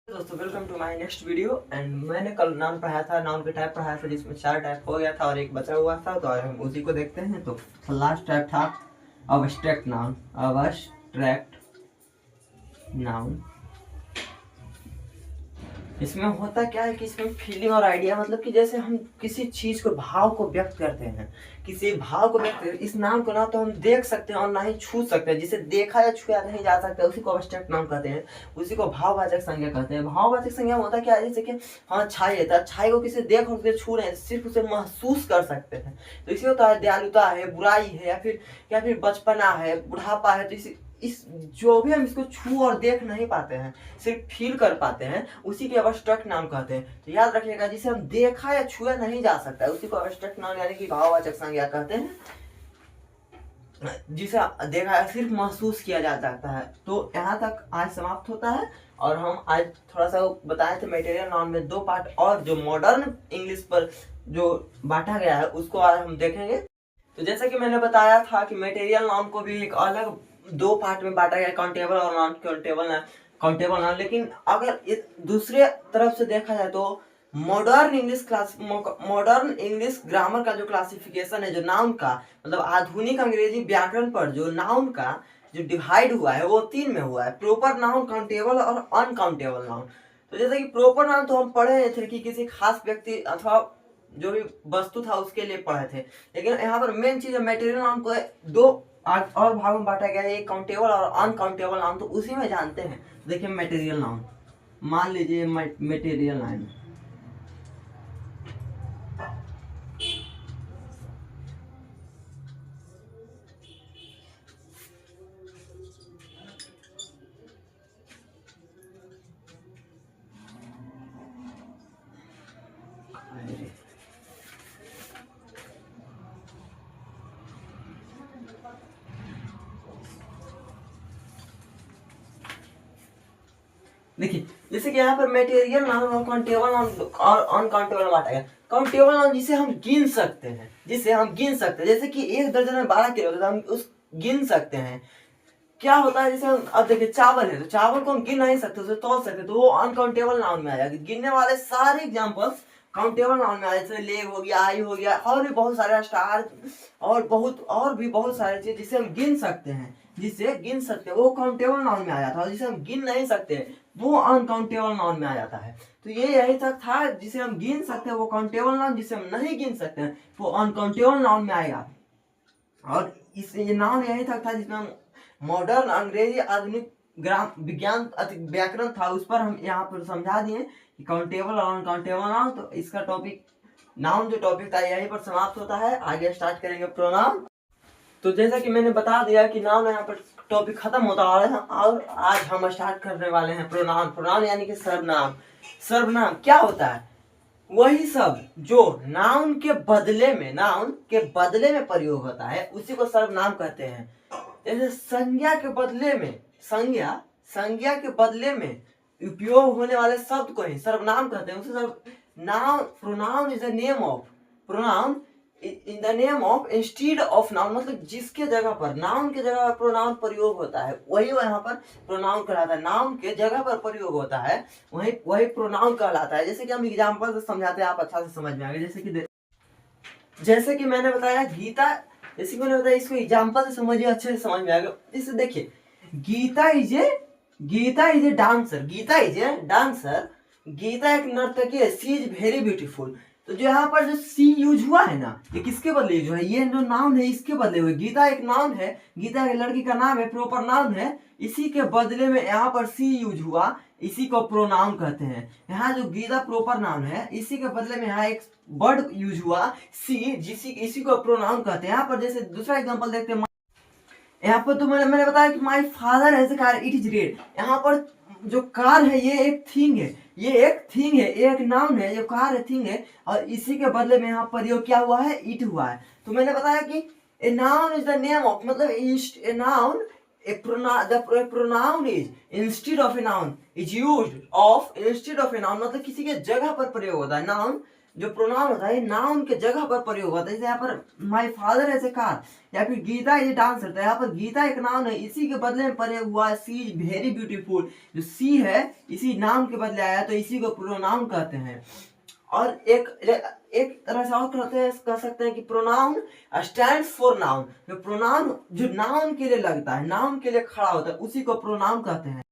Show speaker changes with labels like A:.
A: दोस्तों welcome to my next video. And मैंने कल नाउन पढ़ाया था, नाउन के टाइप पढ़ाया था जिसमें 4 टाइप हो गया था और एक बचा हुआ था। तो आज हम उसी को देखते हैं। तो लास्ट टाइप था अब्स्ट्रैक्ट नाउन। अब्स्ट्रैक्ट नाउन इसमें होता क्या है कि इसमें फीलिंग और आइडिया, मतलब कि जैसे हम किसी चीज को, भाव को व्यक्त करते हैं, किसी भाव को व्यक्त करते हैं। इस नाम को ना तो हम देख सकते हैं और ना ही छू सकते हैं। जिसे देखा या छुआ नहीं जा सकता उसी को अब्स्ट्रैक्ट नाम कहते हैं। उसी को भाववाचक संज्ञा कहते हैं। भाववाचक संज्ञा में होता क्या है, जैसे कि हाँ छाई है, तो छाई को किसी देख और उसे छू रहे हैं, सिर्फ उसे महसूस कर सकते हैं। तो इसी होता है दयालुता है, बुराई है, या फिर बचपना है, बुढ़ापा है। तो इस जो भी हम इसको छू और देख नहीं पाते हैं, सिर्फ फील कर पाते हैं, उसी के अब्स्ट्रैक्ट नाम कहते हैं। तो याद रखिएगा, जिसे हम देखा या छुआ नहीं जा सकता उसी को अब्स्ट्रैक्ट नाम यानी कि भाववाचक संज्ञा कहते हैं। जिसे देखा या सिर्फ महसूस किया जा सकता है। तो यहाँ तक आज समाप्त होता है। और हम आज थोड़ा सा बताए थे मटेरियल नाउन में 2 पार्ट और जो मॉडर्न इंग्लिश पर जो बांटा गया है उसको आज हम देखेंगे। तो जैसा कि मैंने बताया था कि मटेरियल नाउन को भी एक अलग 2 पार्ट में बांटा गया, काउंटेबल और नॉन काउंटेबल नाउन। लेकिन अगर दूसरे तरफ से देखा जाए तो मॉडर्न इंग्लिश ग्रामर का जो क्लासिफिकेशन है, जो नाउन का मतलब आधुनिक अंग्रेजी व्याकरण पर जो नाउन का जो डिवाइड हुआ है वो 3 में हुआ है: प्रॉपर नाउन, काउंटेबल और अनकाउंटेबल नाउन। तो जैसे कि प्रॉपर नाउन तो हम पढ़े थे कि किसी खास व्यक्ति अथवा जो भी वस्तु था उसके लिए पढ़े थे। लेकिन यहाँ पर मेन चीज है मटेरियल नाउन को 2 और भागों में बांटा गया है, एक काउंटेबल और अनकाउंटेबल नाउन। तो उसी में जानते हैं। देखिए मटेरियल नाउन, मान लीजिए मटेरियल नाउन देखिए, जैसे कि यहाँ पर मटेरियल नाउन और काउंटेबल नाउन और अनकाउंटेबल बांटा गया। काउंटेबल नाउन जिसे हम गिन सकते हैं, जैसे कि 1 दर्जन में 12 किलो, तो हम उस गिन सकते हैं। क्या होता है, जैसे हम अब देखिए चावल है, तो चावल को हम गिन नहीं सकते, उसे तोल सकते, तो वो अनकाउंटेबल नाउन में आ जाएगा। गिनने वाले सारे एग्जांपल्स काउंटेबल नाउन में आ जाए, जैसे लेग हो गया, आई हो गया, और भी बहुत सारे स्टार और भी बहुत सारे चीज जिसे हम गिन सकते हैं, वो काउंटेबल नाउन में आ जाता है। और जिसे हम गिन नहीं सकते वो अनकाउंटेबल नाउन में आ जाता है। तो ये यही तक था, जिसे हम गिन सकते हैं वो काउंटेबल नाउन, जिसे हम नहीं गिन सकते हैं वो अनकाउंटेबल नाउन में आएगा। और इस ये नाउन यही तक था जिसमें हम मॉडर्न अंग्रेजी आधुनिक विज्ञान व्याकरण था उस पर हम यहाँ पर समझा दिए कि काउंटेबल और अनकाउंटेबल नाउन। तो इसका टॉपिक नाउन जो टॉपिक था यहीं पर समाप्त होता है। आगे स्टार्ट करेंगे प्रोनाउन। तो जैसा कि मैंने बता दिया कि नाउन यहाँ पर टॉपिक खत्म होता है और आज हम स्टार्ट करने वाले हैं प्रोनाउन। प्रोनाउन यानी कि सर्वनाम। सर्वनाम क्या होता है? वही सब जो नाउन के बदले में प्रयोग होता है उसी को सर्वनाम कहते हैं। जैसे संज्ञा के बदले में उपयोग होने वाले शब्द को ही सर्वनाम कहते हैं। उसे noun pronoun is the name of pronoun in the name of instead of noun, मतलब जिसके जगह पर नाउन के जगह पर प्रोनाउन प्रयोग होता है वही यहाँ पर प्रोनाउन कहलाता है। नाउन के जगह पर प्रयोग होता है वही प्रोनाउन कहलाता है। जैसे कि हम एग्जांपल से समझाते हैं, आप अच्छा से समझ में आएगा। जैसे कि मैंने बताया इसको एग्जांपल से समझिए, अच्छे से समझ में आएगा। जैसे देखिए, Geeta is a dancer. Geeta एक नर्तकी है। She is very beautiful. तो जो यहाँ पर जो सी यूज हुआ है ना, ये किसके बदले यूज हुआ है? ये जो नाउन है इसके बदले हुए। गीता एक नाउन है, गीता एक लड़की का नाम है, प्रॉपर नाउन है। इसी के बदले में यहाँ पर सी यूज हुआ, इसी को प्रोनाउन कहते हैं। यहाँ जो गीता प्रॉपर नाउन है, इसी के बदले में यहाँ एक वर्ड यूज हुआ सी, इसी को प्रोनाउन कहते हैं। यहाँ पर जैसे दूसरा एग्जाम्पल देखते हैं। यहाँ पर तो मैंने बताया कि my father has a car, it is red. यहाँ पर जो कार है ये एक थिंग है, एक नाउन है। जो कार है थिंग है, और इसी के बदले में यहाँ प्रयोग क्या हुआ है? इट हुआ है। तो मैंने बताया कि a noun is the name of, मतलब a noun the pronoun is instead of a noun, मतलब किसी के जगह पर प्रयोग होता है। नाउन जो प्रोनाउन होता है नाउन के जगह पर प्रयोग होता है। जैसे यहाँ पर माय फादर ऐसे कार, या फिर गीता इज डांसर, तो यहाँ पर गीता एक नाउन है, इसी के बदले में प्रयोग हुआ है सी इज वेरी ब्यूटीफुल। जो सी है इसी नाउन के बदले आया, तो इसी को प्रोनाउन कहते हैं। और एक तरह से और कह सकते हैं कि प्रोनाउन स्टैंड फॉर नाउन। जो प्रोनाउन जो नाउन के लिए लगता है, नाउन के लिए खड़ा होता है, उसी को प्रोनाउन कहते हैं।